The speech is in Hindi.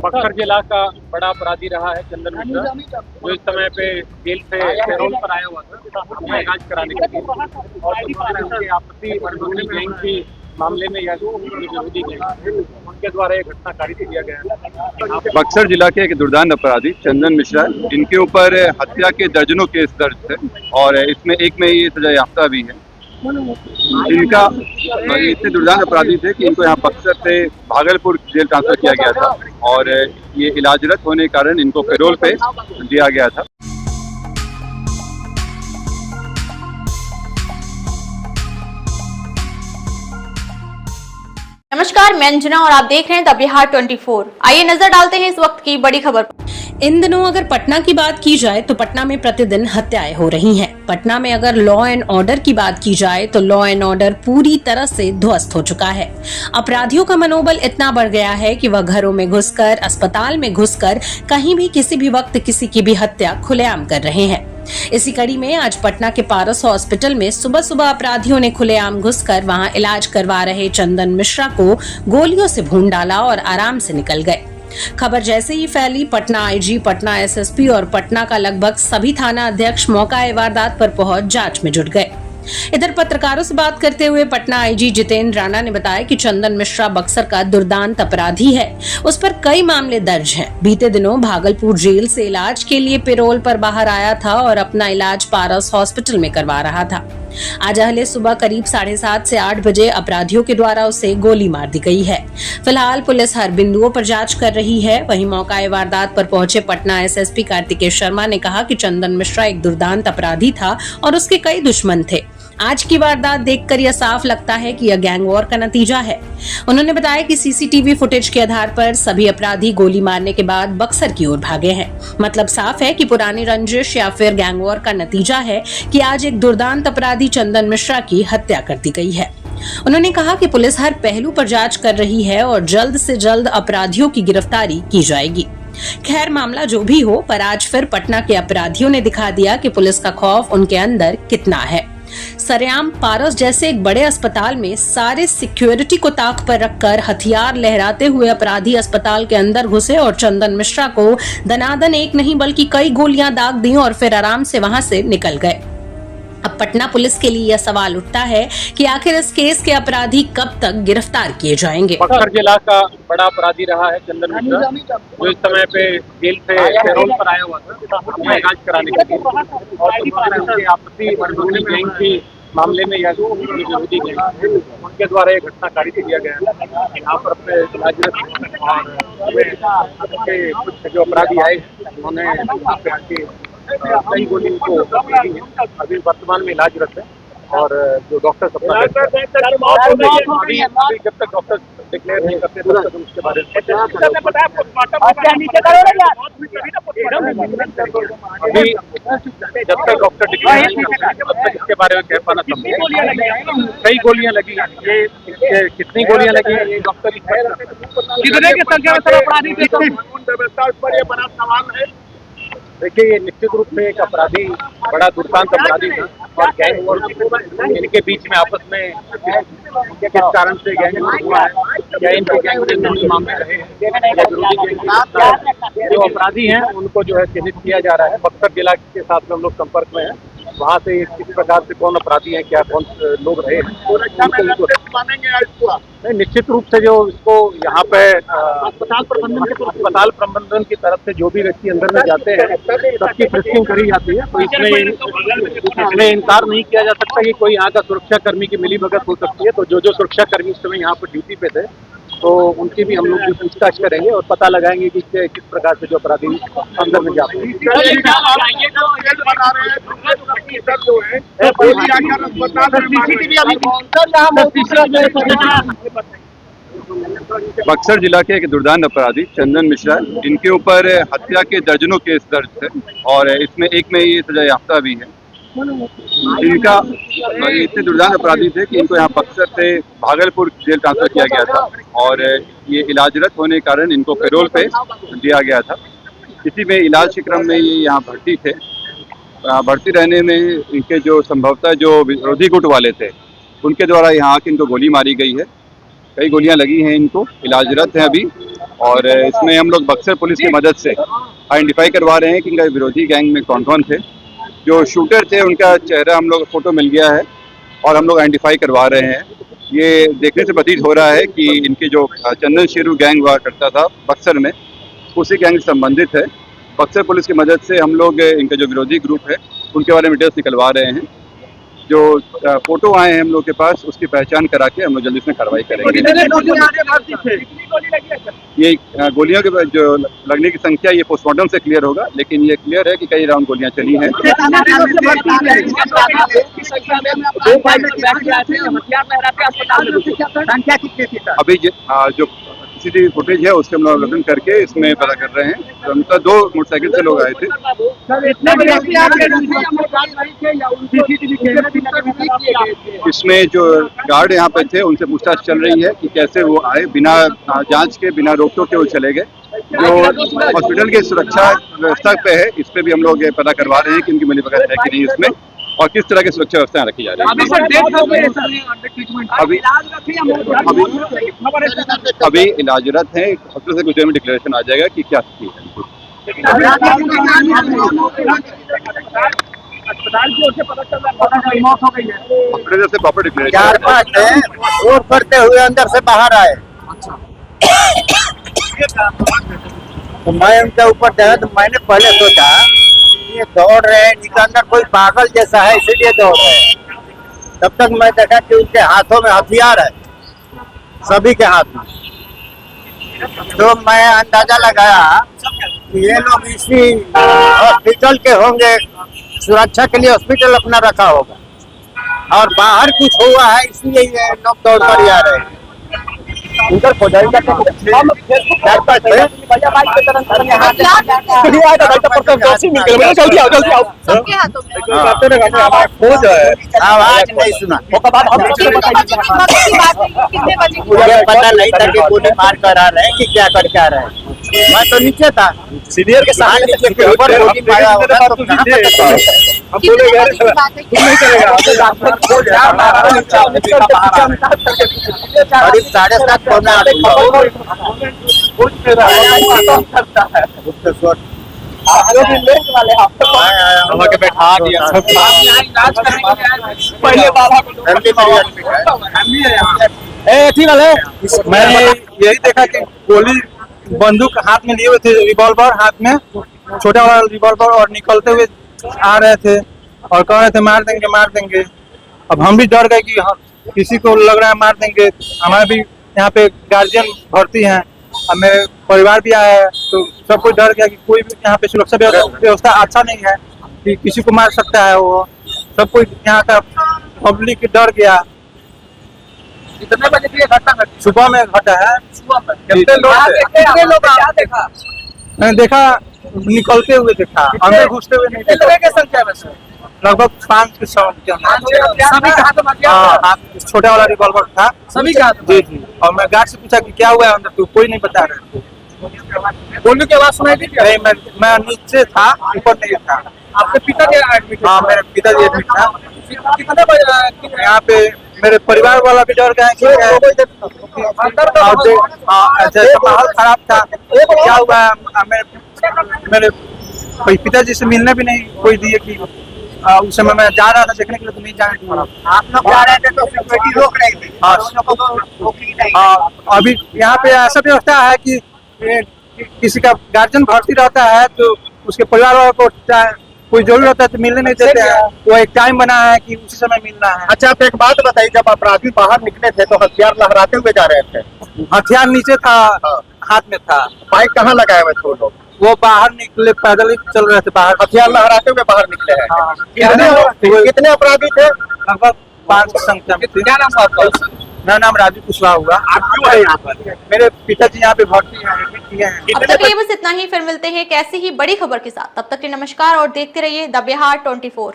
बक्सर जिला का बड़ा अपराधी रहा है चंदन मिश्रा, जो इस समय पे जेल से पैरोल पर आया हुआ था अपना इलाज कराने के लिए, और उनके आपसी गैंग के मामले में या विरोधी गैंग उनके द्वारा ये घटना कारित किया गया। बक्सर जिला के एक दुर्दांत अपराधी चंदन मिश्रा, इनके ऊपर हत्या के दर्जनों केस दर्ज थे और इसमें एक में ये सजा याफ्ता भी है। इनका इतने दुर्दांत अपराधी थे कि इनको यहाँ बक्सर से भागलपुर जेल ट्रांसफर किया गया था और ये इलाजरत होने के कारण इनको पैरोल पे दिया गया था। नमस्कार, मैं अंजना और आप देख रहे हैं द बिहार 24। आइए नजर डालते हैं इस वक्त की बड़ी खबर पर। इन दिनों अगर पटना की बात की जाए तो पटना में प्रतिदिन हत्याएं हो रही हैं। पटना में अगर लॉ एंड ऑर्डर की बात की जाए तो लॉ एंड ऑर्डर पूरी तरह से ध्वस्त हो चुका है। अपराधियों का मनोबल इतना बढ़ गया है कि वह घरों में घुसकर, अस्पताल में घुसकर कहीं भी किसी भी वक्त किसी की भी हत्या खुलेआम कर रहे हैं। इसी कड़ी में आज पटना के पारस हॉस्पिटल में सुबह सुबह अपराधियों ने खुलेआम घुसकर वहां इलाज करवा रहे चंदन मिश्रा को गोलियों से भून डाला और आराम से निकल गए। खबर जैसे ही फैली, पटना आईजी, पटना एसएसपी और पटना का लगभग सभी थाना अध्यक्ष मौका वारदात पर पहुंच जांच में जुट गए। इधर पत्रकारों से बात करते हुए पटना आईजी जितेंद्र राणा ने बताया कि चंदन मिश्रा बक्सर का दुर्दांत अपराधी है, उस पर कई मामले दर्ज हैं। बीते दिनों भागलपुर जेल से इलाज के लिए पैरोल पर बाहर आया था और अपना इलाज पारस हॉस्पिटल में करवा रहा था। आज अहले सुबह करीब 7:30 से 8 बजे अपराधियों के द्वारा उसे गोली मार दी गई है। फिलहाल पुलिस हर बिंदुओं पर जांच कर रही है। वहीं मौका वारदात पर पहुंचे पटना एसएसपी कार्तिकेय शर्मा ने कहा कि चंदन मिश्रा एक दुर्दांत अपराधी था और उसके कई दुश्मन थे। आज की वारदात देखकर यह साफ लगता है कि यह गैंग वॉर का नतीजा है। उन्होंने बताया कि सीसीटीवी फुटेज के आधार पर सभी अपराधी गोली मारने के बाद बक्सर की ओर भागे हैं। मतलब साफ है कि पुरानी रंजिश या फिर गैंग वॉर का नतीजा है कि आज एक दुर्दांत अपराधी चंदन मिश्रा की हत्या कर दी गई है। उन्होंने कहा कि पुलिस हर पहलू पर जांच कर रही है और जल्द से जल्द अपराधियों की गिरफ्तारी की जाएगी। खैर, मामला जो भी हो, पर आज फिर पटना के अपराधियों ने दिखा दिया कि पुलिस का खौफ उनके अंदर कितना है। सरेआम पारस जैसे एक बड़े अस्पताल में सारे सिक्योरिटी को ताक पर रखकर हथियार लहराते हुए अपराधी अस्पताल के अंदर घुसे और चंदन मिश्रा को दनादन एक नहीं बल्कि कई गोलियां दाग दी और फिर आराम से वहां से निकल गए। अब पटना पुलिस के लिए यह सवाल उठता है कि आखिर इस केस के अपराधी कब तक गिरफ्तार किए जाएंगे। बक्सर जिला का बड़ा अपराधी रहा है चंदन मिश्रा, जो इस समय पे जेल से पैरोल पर आया हुआ था अपना इलाज कराने के लिए, और उनके आपसी गैंग के मामले में या विरोधी गैंग उनके द्वारा ये घटना कारित किया गया। यहाँ पर अपने इलाजरत और कुछ जो अपराधी आए उन्होंने यहाँ पे आके कई गोली को अभी वर्तमान में इलाजरत है और जो डॉक्टर अपना अभी जब तक डॉक्टर डिक्लेयर नहीं करते तब तक उसके बारे में अभी जब तक डॉक्टर डिक्लेयर नहीं करते तब तक इसके बारे में कह पाना संभव है। कई गोलियां लगी, ये कितनी गोलियां लगी है ये डॉक्टर कितने की संख्या में सर अपराधी कानून व्यवस्था पर ये बड़ा सवाल है। देखिए, ये निश्चित रूप से एक अपराधी, बड़ा दुर्दांत अपराधी था और गैंग वॉर इनके बीच में आपस में किस कारण से गैंग वॉर हुआ है, क्या इनके गैंग से कोई मामले रहे हैं या विरोधी गैंग जो अपराधी हैं उनको जो है चिन्हित किया जा रहा है। बक्सर जिला के साथ में हम लोग संपर्क में हैं, वहाँ से किस प्रकार से कौन अपराधी हैं, क्या कौन लोग रहे हैं। निश्चित रूप से जो इसको यहाँ पे अस्पताल प्रबंधन की तरफ से जो भी व्यक्ति अंदर में जाते हैं सबकी फ्रिस्किंग करी जाती है, तो इसमें इनकार नहीं किया जा सकता कि कोई यहाँ का सुरक्षा कर्मी की मिलीभगत हो सकती है। तो जो सुरक्षा कर्मी इस समय यहाँ पर ड्यूटी पे थे तो उनकी भी हम लोग पूछताछ करेंगे और पता लगाएंगे कि किस प्रकार से जो अपराधी अंदर में जाते हैं। बक्सर जिला के एक दुर्दांत अपराधी चंदन मिश्रा, इनके ऊपर हत्या के दर्जनों केस दर्ज थे और इसमें एक में ये सजा याफ्ता भी है। इनका इतने दुर्दांत अपराधी थे कि इनको यहाँ बक्सर से भागलपुर जेल ट्रांसफर किया गया था और ये इलाजरत होने के कारण इनको पैरोल पे दिया गया था। इसी में इलाज के क्रम में ये यहाँ भर्ती थे। भर्ती रहने में इनके जो संभवतः जो विरोधी गुट वाले थे उनके द्वारा यहाँ आके इनको गोली मारी गई है। कई गोलियां लगी हैं, इनको इलाजरत हैं अभी और इसमें हम लोग बक्सर पुलिस की मदद से आइडेंटिफाई करवा रहे हैं कि इनका विरोधी गैंग में कौन कौन थे। जो शूटर थे उनका चेहरा हम लोग फोटो मिल गया है और हम लोग आइडेंटिफाई करवा रहे हैं। ये देखने से प्रतीत हो रहा है कि इनके जो चंदन शेरू गैंग हुआ करता था बक्सर में, उसी गैंग से संबंधित है। बक्सर पुलिस की मदद से हम लोग इनका जो विरोधी ग्रुप है उनके बारे में डिटेल्स निकलवा रहे हैं। जो फोटो आए हैं हम लोग के पास, उसकी पहचान करा के हम लोग जल्दी इसमें कार्रवाई करेंगे। ये गोलियों के जो लगने की संख्या ये पोस्टमार्टम से क्लियर होगा, लेकिन ये क्लियर है कि कई राउंड गोलियां चली हैं। अभी जो सीसीटीवी फुटेज है उससे हम लोग अवलोकन करके इसमें पता कर रहे हैं। तो मतलब 2 मोटरसाइकिल से लोग आए थे। इसमें जो गार्ड यहाँ पे थे उनसे पूछताछ चल रही है कि कैसे वो आए, बिना जांच के, बिना रोक टोक के वो चले गए। जो हॉस्पिटल की सुरक्षा व्यवस्था पे है, इस पे भी हम लोग पता करवा रहे हैं कि उनकी मिलीभगत है कि नहीं इसमें, और किस तरह की सुरक्षा व्यवस्थाएं रखी जा रही है। अभी इलाजरत है, हॉस्पिटल से कुछ देर में डिक्लेरेशन आ जाएगा कि क्या स्थिति है। अस्पताल की ओर से पता चल रहा है मौत हो गई है। हॉस्पिटल से प्रॉपर डिक्लेरेशन 4-5 रोड करते हुए अंदर से बाहर आए। तो मैं उनके ऊपर चढ़ा तो मैंने पहले सोचा ये दौड़ रहे हैं, इनके अंदर कोई पागल जैसा है इसीलिए दौड़ रहे हैं। तब तक मैं देखा कि उनके हाथों में हथियार है, सभी के हाथ में। तो मैं अंदाजा लगाया कि ये लोग इसी हॉस्पिटल के होंगे, सुरक्षा के लिए हॉस्पिटल अपना रखा होगा और बाहर कुछ हुआ है इसलिए ये लोग दौड़ कर आ रहे हैं। उधर खोदाई का आवाज नहीं सुना, मुझे पता नहीं था कि गोली मार कर आ रहे हैं कि क्या करके आ रहे हैं। मैं तो नीचे था, सीनियर के साथ नीचे के ऊपर गोली मारा होगा तो कहाँ करीब 7:30 पौने 8 बैठा दिया। मैंने यही देखा कि गोली बंदूक हाथ में लिए हुए थे, रिवॉल्वर हाथ में, छोटा वाला रिवॉल्वर, और निकलते हुए आ रहे थे और कह रहे थे मार देंगे मार देंगे। अब हम भी डर गए कि किसी को लग रहा है मार देंगे। हमारे भी यहाँ पे गार्जियन भर्ती हैं, अब मेरे परिवार भी आया है, तो सब कोई डर गया कि कोई भी यहाँ पे सुरक्षा व्यवस्था अच्छा नहीं है कि किसी को मार सकता है। वो सब कोई यहाँ का पब्लिक डर गया। कितने बजे की घटना घटी? सुबह में घटा है। कितने लोग देखा? मैंने देखा निकलते हुए देखा, अंदर घुसते हुए नहीं देखा। कितने की संख्या में? लगभग 5 के 6 के हाथ छोटा वाला रिवॉल्वर था सभी का। जी जी। और मैं गार्ड से पूछा कि क्या हुआ है अंदर, तो कोई नहीं बता रहा। गोली की आवाज सुनाई दी? नहीं, मैं नीचे था, ऊपर नहीं था। आपके पिताजी एडमिट? हाँ, मेरे पिताजी एडमिट था। कितने बजे यहाँ पे मेरे परिवार वाला भी डर गया कि माहौल खराब था, क्या हुआ। मेरे पिताजी से मिलने भी नहीं कोई दिए कि उस समय मैं जा रहा था देखने के लिए, तो नहीं जाने। आप लोग जा रहे थे तो सिक्योरिटी रोक रही थी? हाँ, अभी यहाँ पे ऐसा व्यवस्था है कि किसी का गार्जियन भर्ती रहता है तो उसके परिवार वालों को कोई जरूरत होता है तो मिलने नहीं देते हैं। वो एक टाइम बना है कि उसी समय मिलना है। अच्छा, आप एक बात बताइए, जब अपराधी बाहर निकले थे तो हथियार लहराते हुए जा रहे थे? हथियार नीचे था, हाथ में था। बाइक कहाँ लगाए हुए थे लोग? वो बाहर निकले, पैदल ही चल रहे थे बाहर, हथियार लहराते हुए बाहर निकले हैं। कितने अपराधी थे? लगभग 5 की संख्या में थे। क्या नाम आपका? मेरा नाम राजू कुशवाहा हुआ। आप क्यों आए यहाँ पर? मेरे पिताजी यहाँ पे भर्ती हैं, एडमिट किए हैं। अब तक के लिए बस इतना ही, फिर मिलते हैं एक ऐसी ही बड़ी खबर के साथ। तब तक के नमस्कार और देखते रहिए द बिहार 24।